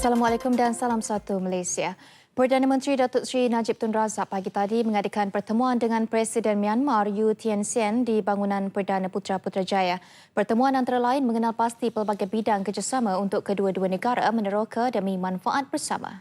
Assalamualaikum dan salam satu Malaysia. Perdana Menteri Datuk Seri Najib Tun Razak pagi tadi mengadakan pertemuan dengan Presiden Myanmar U Thein Sein di bangunan Perdana Putra Putrajaya. Pertemuan antara lain mengenal pasti pelbagai bidang kerjasama untuk kedua-dua negara meneroka demi manfaat bersama.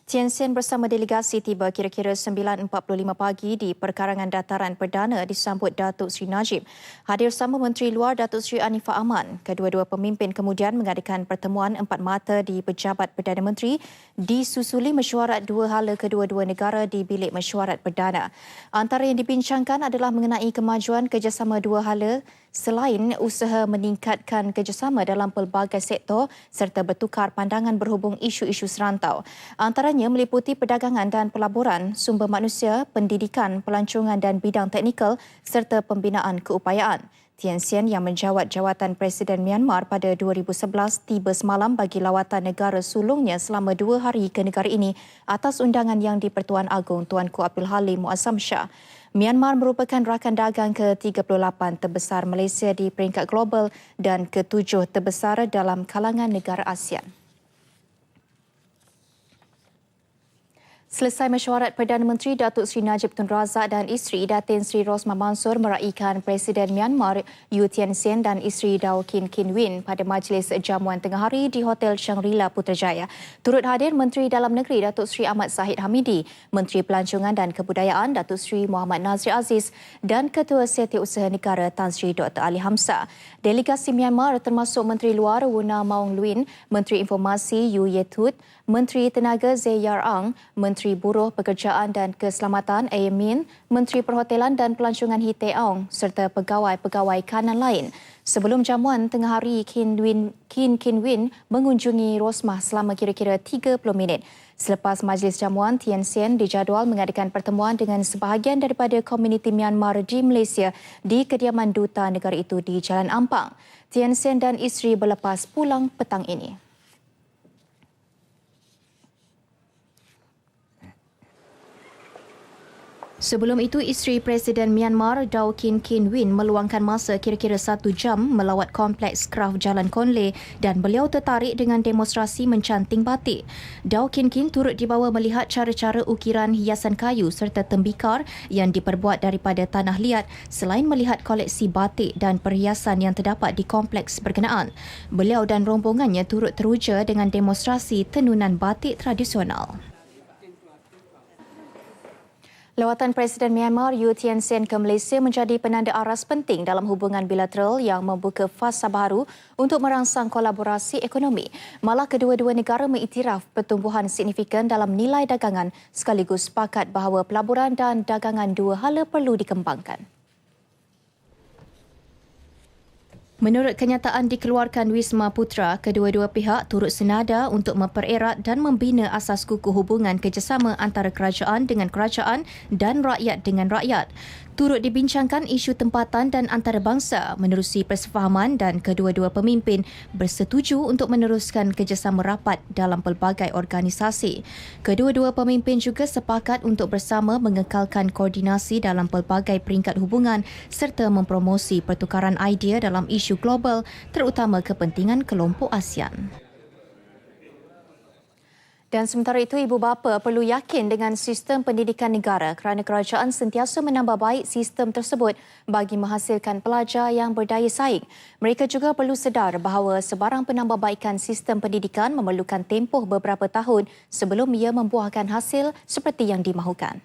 Thein Sein bersama delegasi tiba kira-kira 9.45 pagi di perkarangan dataran perdana disambut Datuk Seri Najib. Hadir sama Menteri Luar Datuk Seri Anifah Aman. Kedua-dua pemimpin kemudian mengadakan pertemuan empat mata di Pejabat Perdana Menteri disusuli mesyuarat dua hala kedua-dua negara di Bilik Mesyuarat Perdana. Antara yang dibincangkan adalah mengenai kemajuan kerjasama dua hala selain usaha meningkatkan kerjasama dalam pelbagai sektor serta bertukar pandangan berhubung isu-isu serantau. Antaranya meliputi perdagangan dan pelaburan, sumber manusia, pendidikan, pelancongan dan bidang teknikal serta pembinaan keupayaan. Thein Sein yang menjawat jawatan Presiden Myanmar pada 2011 tiba semalam bagi lawatan negara sulungnya selama 2 hari ke negara ini atas undangan Yang di-Pertuan Agong Tuanku Abdul Halim Muazzam Shah. Myanmar merupakan rakan dagang ke-38 terbesar Malaysia di peringkat global dan ke-7 terbesar dalam kalangan negara ASEAN. Selesai mesyuarat Perdana Menteri Datuk Seri Najib Tun Razak dan isteri Datin Seri Rosmah Mansor meraihkan Presiden Myanmar U Thein Sein dan isteri Daw Khin Khin Win pada majlis jamuan tengah hari di Hotel Shangri-La Putrajaya. Turut hadir Menteri Dalam Negeri Datuk Seri Ahmad Zahid Hamidi, Menteri Pelancongan dan Kebudayaan Datuk Seri Muhammad Nazri Aziz dan Ketua Setiausaha Negara Tan Sri Dr. Ali Hamzah. Delegasi Myanmar termasuk Menteri Luar Wuna Maung Luin, Menteri Informasi Yu Yetut, Menteri Tenaga Zee Yar Ang, Menteri Buruh Pekerjaan dan Keselamatan A. Min, Menteri Perhotelan dan Pelancongan Hee Tae Aung serta pegawai-pegawai kanan lain. Sebelum jamuan tengah hari, Khin Khin Win mengunjungi Rosmah selama kira-kira 30 minit. Selepas majlis jamuan, Thein Sein dijadual mengadakan pertemuan dengan sebahagian daripada komuniti Myanmar di Malaysia di kediaman Duta Negara itu di Jalan Ampang. Thein Sein dan isteri berlepas pulang petang ini. Sebelum itu, isteri Presiden Myanmar Daw Khin Khin Win meluangkan masa kira-kira 1 jam melawat kompleks kraf Jalan Konley dan beliau tertarik dengan demonstrasi mencanting batik. Daw Khin Khin turut dibawa melihat cara-cara ukiran hiasan kayu serta tembikar yang diperbuat daripada tanah liat selain melihat koleksi batik dan perhiasan yang terdapat di kompleks berkenaan. Beliau dan rombongannya turut teruja dengan demonstrasi tenunan batik tradisional. Lawatan Presiden Myanmar U Thein Sein ke Malaysia menjadi penanda aras penting dalam hubungan bilateral yang membuka fasa baru untuk merangsang kolaborasi ekonomi. Malah kedua-dua negara mengiktiraf pertumbuhan signifikan dalam nilai dagangan sekaligus sepakat bahawa pelaburan dan dagangan dua hala perlu dikembangkan. Menurut kenyataan dikeluarkan Wisma Putra, kedua-dua pihak turut senada untuk mempererat dan membina asas kukuh hubungan kerjasama antara kerajaan dengan kerajaan dan rakyat dengan rakyat. Turut dibincangkan isu tempatan dan antarabangsa menerusi persefahaman dan kedua-dua pemimpin bersetuju untuk meneruskan kerjasama rapat dalam pelbagai organisasi. Kedua-dua pemimpin juga sepakat untuk bersama mengekalkan koordinasi dalam pelbagai peringkat hubungan serta mempromosi pertukaran idea dalam isu global terutama kepentingan kelompok ASEAN. Dan sementara itu, ibu bapa perlu yakin dengan sistem pendidikan negara kerana kerajaan sentiasa menambah baik sistem tersebut bagi menghasilkan pelajar yang berdaya saing. Mereka juga perlu sedar bahawa sebarang penambahbaikan sistem pendidikan memerlukan tempoh beberapa tahun sebelum ia membuahkan hasil seperti yang dimahukan.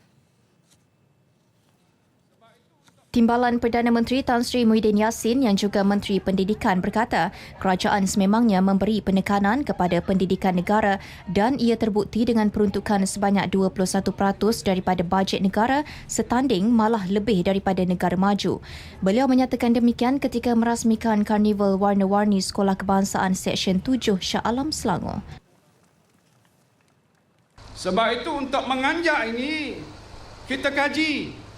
Timbalan Perdana Menteri Tan Sri Muhyiddin Yassin yang juga Menteri Pendidikan berkata, kerajaan sememangnya memberi penekanan kepada pendidikan negara dan ia terbukti dengan peruntukan sebanyak 21% daripada bajet negara setanding malah lebih daripada negara maju. Beliau menyatakan demikian ketika merasmikan Karnival Warna-Warni Sekolah Kebangsaan Seksyen 7 Shah Alam, Selangor. Sebab itu untuk menganjak ini kita kaji.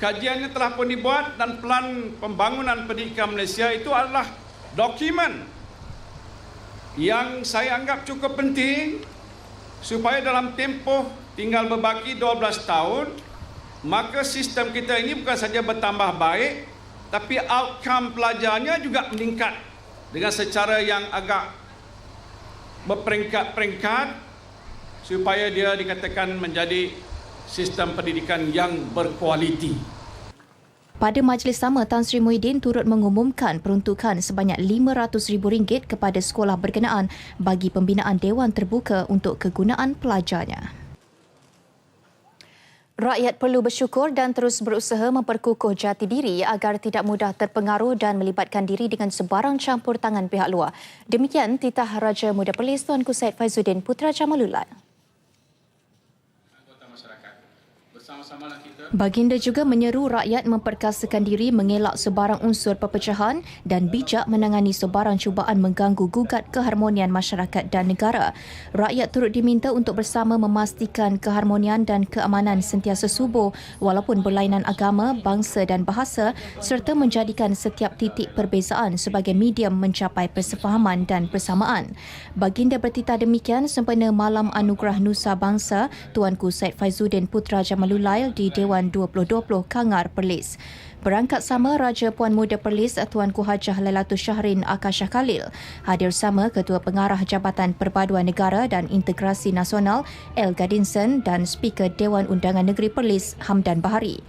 Kajiannya telah pun dibuat dan Pelan Pembangunan Pendidikan Malaysia itu adalah dokumen yang saya anggap cukup penting supaya dalam tempoh tinggal berbaki 12 tahun, maka sistem kita ini bukan saja bertambah baik, tapi outcome pelajarnya juga meningkat dengan secara yang agak berperingkat-peringkat supaya dia dikatakan menjadi sistem pendidikan yang berkualiti. Pada majlis sama, Tan Sri Muhyiddin turut mengumumkan peruntukan sebanyak RM500,000 kepada sekolah berkenaan bagi pembinaan Dewan Terbuka untuk kegunaan pelajarnya. Rakyat perlu bersyukur dan terus berusaha memperkukuh jati diri agar tidak mudah terpengaruh dan melibatkan diri dengan sebarang campur tangan pihak luar. Demikian titah Raja Muda Perlis Tuanku Syed Faizuddin Putra Jamalullah. Baginda juga menyeru rakyat memperkasakan diri mengelak sebarang unsur perpecahan dan bijak menangani sebarang cubaan mengganggu gugat keharmonian masyarakat dan negara. Rakyat turut diminta untuk bersama memastikan keharmonian dan keamanan sentiasa subur walaupun berlainan agama, bangsa dan bahasa serta menjadikan setiap titik perbezaan sebagai medium mencapai persefahaman dan persamaan. Baginda bertitah demikian sempena Malam Anugerah Nusa Bangsa Tuanku Syed Faizuddin Putra Jamalullah di Dewan 2020 Kangar Perlis. Berangkat sama Raja Puan Muda Perlis Tuanku Hajah Lailatul Syahrin Akashah Khalil, hadir sama Ketua Pengarah Jabatan Perpaduan Negara dan Integrasi Nasional El Gadinson dan Speaker Dewan Undangan Negeri Perlis Hamdan Bahari.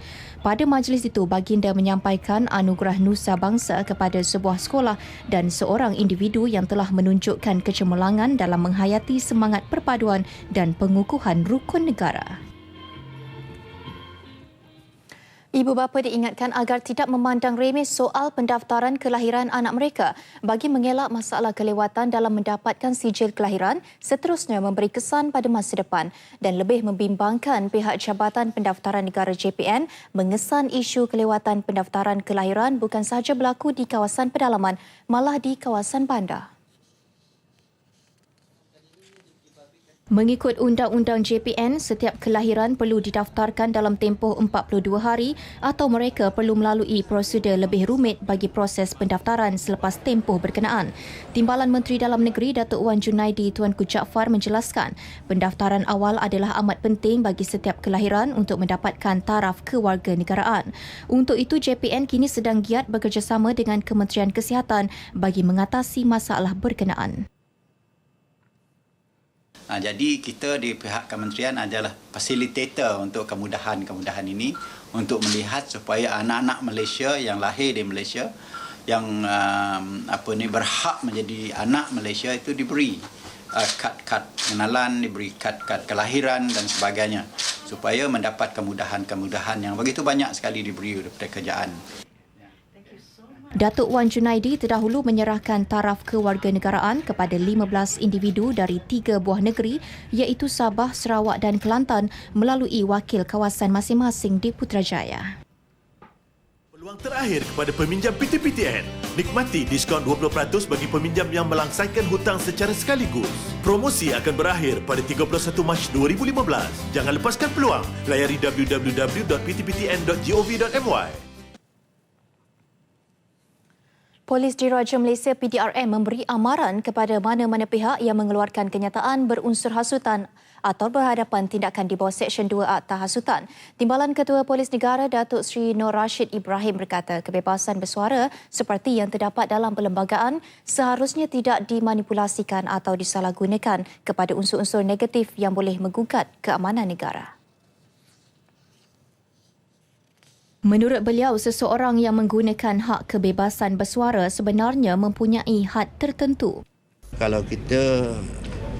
Pada majlis itu, Baginda menyampaikan anugerah Nusa Bangsa kepada sebuah sekolah dan seorang individu yang telah menunjukkan kecemerlangan dalam menghayati semangat perpaduan dan pengukuhan rukun negara. Ibu bapa diingatkan agar tidak memandang remeh soal pendaftaran kelahiran anak mereka bagi mengelak masalah kelewatan dalam mendapatkan sijil kelahiran, seterusnya memberi kesan pada masa depan dan lebih membimbangkan pihak Jabatan Pendaftaran Negara JPN mengesan isu kelewatan pendaftaran kelahiran bukan sahaja berlaku di kawasan pedalaman, malah di kawasan bandar. Mengikut Undang-Undang JPN, setiap kelahiran perlu didaftarkan dalam tempoh 42 hari atau mereka perlu melalui prosedur lebih rumit bagi proses pendaftaran selepas tempoh berkenaan. Timbalan Menteri Dalam Negeri Datuk Wan Junaidi Tuanku Jaafar menjelaskan, pendaftaran awal adalah amat penting bagi setiap kelahiran untuk mendapatkan taraf kewarganegaraan. Untuk itu, JPN kini sedang giat bekerjasama dengan Kementerian Kesihatan bagi mengatasi masalah berkenaan. Jadi kita di pihak kementerian adalah fasilitator untuk kemudahan-kemudahan ini untuk melihat supaya anak-anak Malaysia yang lahir di Malaysia yang berhak menjadi anak Malaysia itu diberi kad-kad pengenalan, diberi kad-kad kelahiran dan sebagainya supaya mendapat kemudahan-kemudahan yang begitu banyak sekali diberi daripada kerajaan. Datuk Wan Junaidi terdahulu menyerahkan taraf kewarganegaraan kepada 15 individu dari 3 buah negeri iaitu Sabah, Sarawak dan Kelantan melalui wakil kawasan masing-masing di Putrajaya. Peluang terakhir kepada peminjam PTPTN. Nikmati diskaun 20% bagi peminjam yang melangsaikan hutang secara sekaligus. Promosi akan berakhir pada 31 Mac 2015. Jangan lepaskan peluang. Layari www.ptptn.gov.my. Polis Diraja Malaysia PDRM memberi amaran kepada mana-mana pihak yang mengeluarkan kenyataan berunsur hasutan atau berhadapan tindakan di bawah Seksyen 2 Akta Hasutan. Timbalan Ketua Polis Negara Datuk Seri Nur Rashid Ibrahim berkata kebebasan bersuara seperti yang terdapat dalam perlembagaan seharusnya tidak dimanipulasikan atau disalahgunakan kepada unsur-unsur negatif yang boleh menggugat keamanan negara. Menurut beliau, seseorang yang menggunakan hak kebebasan bersuara sebenarnya mempunyai had tertentu. Kalau kita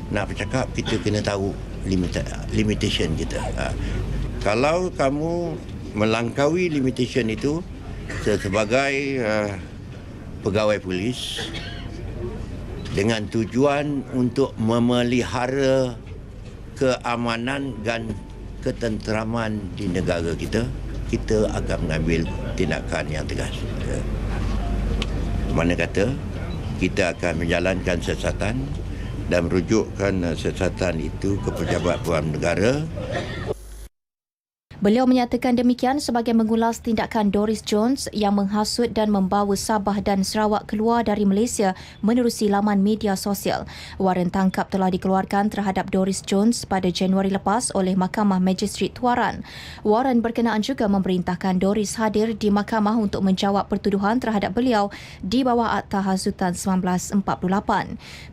nak bercakap, kita kena tahu limitation kita. Kalau kamu melangkaui limitation itu sebagai pegawai polis dengan tujuan untuk memelihara keamanan dan ketenteraman di negara kita, kita akan mengambil tindakan yang tegas. Mana kata, kita akan menjalankan siasatan dan merujukkan siasatan itu ke pejabat peguam negara. Beliau menyatakan demikian sebagai mengulas tindakan Doris Jones yang menghasut dan membawa Sabah dan Sarawak keluar dari Malaysia menerusi laman media sosial. Waran tangkap telah dikeluarkan terhadap Doris Jones pada Januari lepas oleh Mahkamah Magistrate Tuaran. Waran berkenaan juga memerintahkan Doris hadir di mahkamah untuk menjawab pertuduhan terhadap beliau di bawah Akta Hasutan 1948.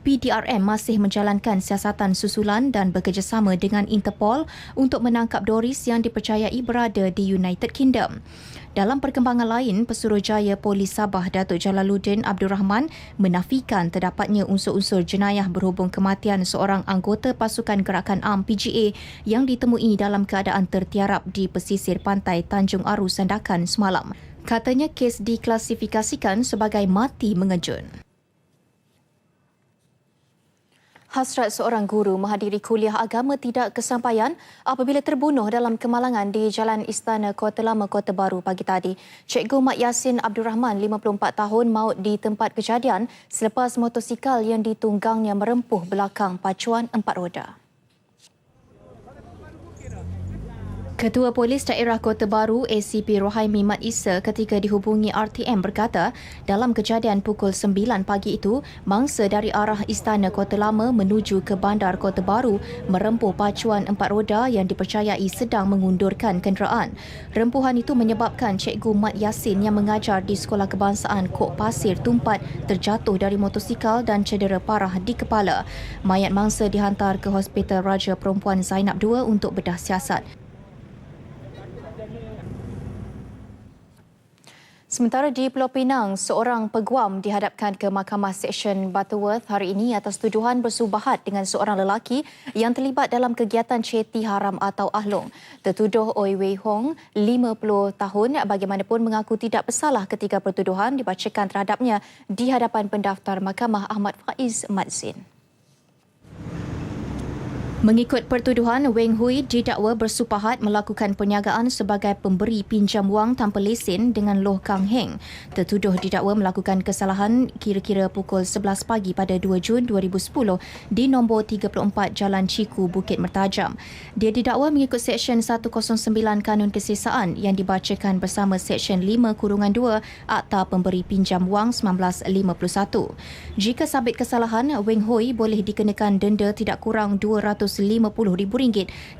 PDRM masih menjalankan siasatan susulan dan bekerjasama dengan Interpol untuk menangkap Doris yang dipercayai berada di United Kingdom. Dalam perkembangan lain, Pesuruhjaya Polis Sabah Datuk Jalaluddin Abdul Rahman menafikan terdapatnya unsur-unsur jenayah berhubung kematian seorang anggota pasukan gerakan am PGA yang ditemui dalam keadaan tertiarap di pesisir pantai Tanjung Aru Sandakan semalam. Katanya kes diklasifikasikan sebagai mati mengejut. Hasrat seorang guru menghadiri kuliah agama tidak kesampaian apabila terbunuh dalam kemalangan di Jalan Istana Kota Lama, Kota Baru pagi tadi. Cikgu Mat Yasin Abdul Rahman, 54 tahun, maut di tempat kejadian selepas motosikal yang ditunggangnya merempuh belakang pacuan 4 roda. Ketua Polis Daerah Kota Baru ACP Rohaimi Mat Isa ketika dihubungi RTM berkata dalam kejadian pukul 9 pagi itu, mangsa dari arah Istana Kota Lama menuju ke Bandar Kota Baru merempuh pacuan 4 roda yang dipercayai sedang mengundurkan kenderaan. Rempuhan itu menyebabkan Cikgu Mat Yasin yang mengajar di Sekolah Kebangsaan Kok Pasir Tumpat terjatuh dari motosikal dan cedera parah di kepala. Mayat mangsa dihantar ke Hospital Raja Perempuan Zainab II untuk bedah siasat. Sementara di Pulau Pinang, seorang peguam dihadapkan ke Mahkamah Seksyen Butterworth hari ini atas tuduhan bersubahat dengan seorang lelaki yang terlibat dalam kegiatan ceti haram atau ahlong. Tertuduh Oi Wei Hong, 50 tahun, bagaimanapun mengaku tidak bersalah ketika pertuduhan dibacakan terhadapnya di hadapan pendaftar Mahkamah Ahmad Faiz Madzin. Mengikut pertuduhan, Weng Hui didakwa bersupahat melakukan perniagaan sebagai pemberi pinjam wang tanpa lesen dengan Loh Kang Heng. Tertuduh didakwa melakukan kesalahan kira-kira pukul 11 pagi pada 2 Jun 2010 di nombor 34 Jalan Ciku, Bukit Mertajam. Dia didakwa mengikut Seksyen 109 Kanun Kesesaan yang dibacakan bersama Seksyen 5-2 Akta Pemberi Pinjam Wang 1951. Jika sabit kesalahan, Weng Hui boleh dikenakan denda tidak kurang RM250,000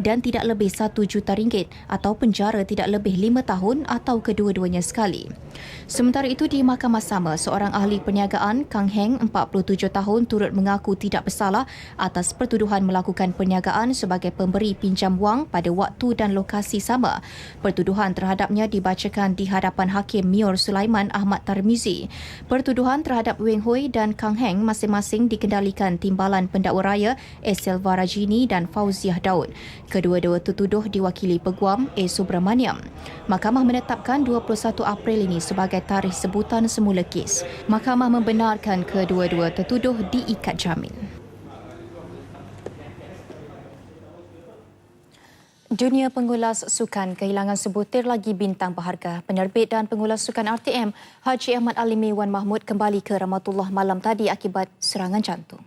dan tidak lebih RM1 juta atau penjara tidak lebih 5 tahun atau kedua-duanya sekali. Sementara itu di mahkamah sama, seorang ahli perniagaan, Kang Heng, 47 tahun, turut mengaku tidak bersalah atas pertuduhan melakukan perniagaan sebagai pemberi pinjam wang pada waktu dan lokasi sama. Pertuduhan terhadapnya dibacakan di hadapan Hakim Mior Sulaiman Ahmad Tarmizi. Pertuduhan terhadap Weng Hui dan Kang Heng masing-masing dikendalikan Timbalan Pendakwa Raya Selva Rajini dan Fauziah Daud. Kedua-dua tertuduh diwakili Peguam A. Subramaniam. Mahkamah menetapkan 21 April ini sebagai tarikh sebutan semula kes. Mahkamah membenarkan kedua-dua tertuduh diikat jamin. Dunia pengulas sukan kehilangan sebutir lagi bintang berharga. Penerbit dan pengulas sukan RTM, Haji Ahmad Alimi Wan Mahmud kembali ke Rahmatullah malam tadi akibat serangan jantung.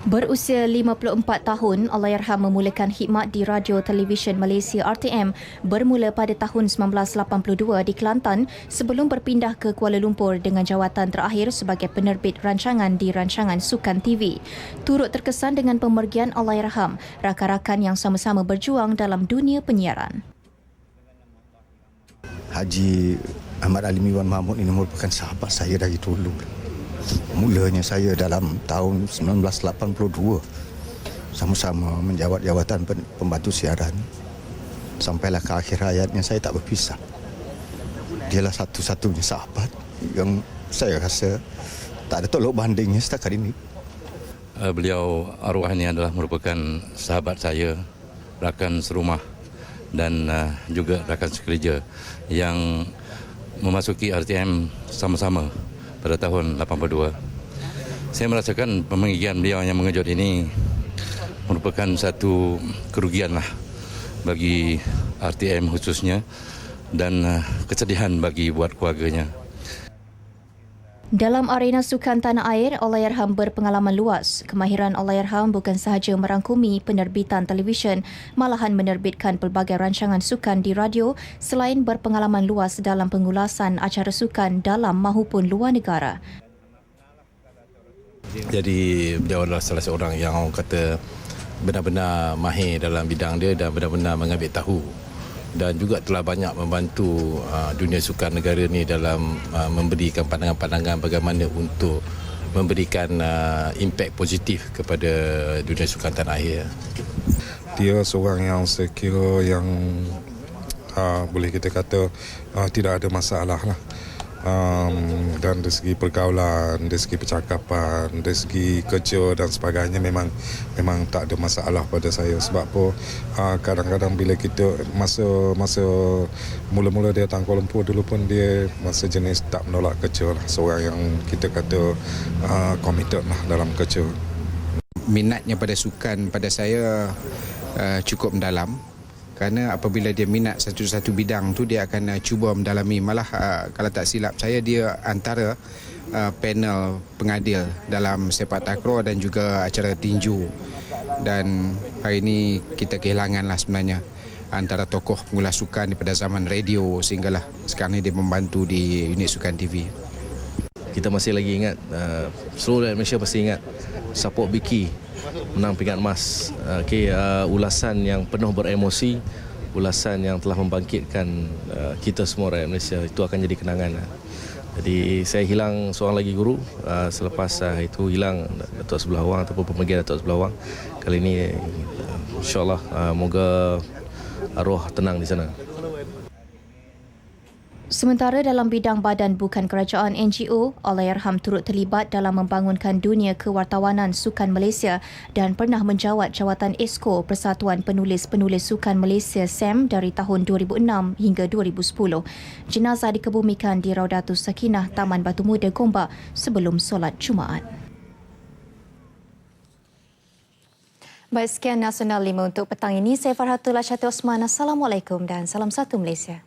Berusia 54 tahun, Allahyarham memulakan khidmat di Radio Televisyen Malaysia RTM bermula pada tahun 1982 di Kelantan sebelum berpindah ke Kuala Lumpur dengan jawatan terakhir sebagai penerbit rancangan di rancangan Sukan TV. Turut terkesan dengan pemergian Allahyarham, rakan-rakan yang sama-sama berjuang dalam dunia penyiaran. Haji Ahmad Alimi Wan Mahmud ini merupakan sahabat saya dari dulu. Mulanya saya dalam tahun 1982 sama-sama menjawat jawatan pembantu siaran. Sampailah ke akhir hayatnya saya tak berpisah. Dialah satu-satunya sahabat yang saya rasa tak ada tolok bandingnya setakat ini. Beliau arwahnya adalah merupakan sahabat saya, rakan serumah dan juga rakan sekerja yang memasuki RTM sama-sama pada tahun 82. Saya merasakan pemanggilan beliau yang mengejut ini merupakan satu kerugian bagi RTM khususnya dan kesedihan bagi buat keluarganya. Dalam arena sukan tanah air, Allahyarham berpengalaman luas. Kemahiran Allahyarham bukan sahaja merangkumi penerbitan televisyen, malahan menerbitkan pelbagai rancangan sukan di radio selain berpengalaman luas dalam pengulasan acara sukan dalam mahupun luar negara. Jadi beliau adalah salah seorang yang orang kata benar-benar mahir dalam bidang dia dan benar-benar mengambil tahu, dan juga telah banyak membantu dunia sukan negara ni dalam memberikan pandangan-pandangan bagaimana untuk memberikan impak positif kepada dunia sukan tanah air. Dia seorang yang saya kira yang boleh kita kata tidak ada masalah lah. Dan dari segi pergaulan, dari segi percakapan, dari segi kerja dan sebagainya memang tak ada masalah pada saya. Sebab apa, kadang-kadang bila kita masa mula-mula dia datang Kuala Lumpur dulu pun dia masa jenis tak menolak kerja lah. Seorang yang kita kata committed lah dalam kerja. Minatnya pada sukan pada saya cukup mendalam. Kerana apabila dia minat satu bidang tu, dia akan cuba mendalami. Malah kalau tak silap saya, dia antara panel pengadil dalam sepak takraw dan juga acara tinju. Dan hari ini kita kehilanganlah sebenarnya antara tokoh pengulas sukan daripada zaman radio sehinggalah sekarang ni dia membantu di unit sukan TV. Kita masih lagi ingat, seluruh rakyat Malaysia pasti ingat Support Biki menang pingat emas. Ulasan yang penuh beremosi, ulasan yang telah membangkitkan kita semua rakyat Malaysia, itu akan jadi kenangan. Jadi saya hilang seorang lagi guru, selepas itu hilang Datuk Sebelah Wang ataupun pemergian Datuk Sebelah Wang. Kali ini insyaAllah moga arwah tenang di sana. Sementara dalam bidang badan bukan kerajaan NGO, Allahyarham turut terlibat dalam membangunkan dunia kewartawanan sukan Malaysia dan pernah menjawat jawatan ESCO Persatuan Penulis-Penulis Sukan Malaysia SAM dari tahun 2006 hingga 2010. Jenazah dikebumikan di Raudatul Sakinah, Taman Batu Muda, Gombak sebelum solat Jumaat. Baik, sekian Nasional 5 untuk petang ini. Saya Farhatul Asyati Osman. Assalamualaikum dan salam satu Malaysia.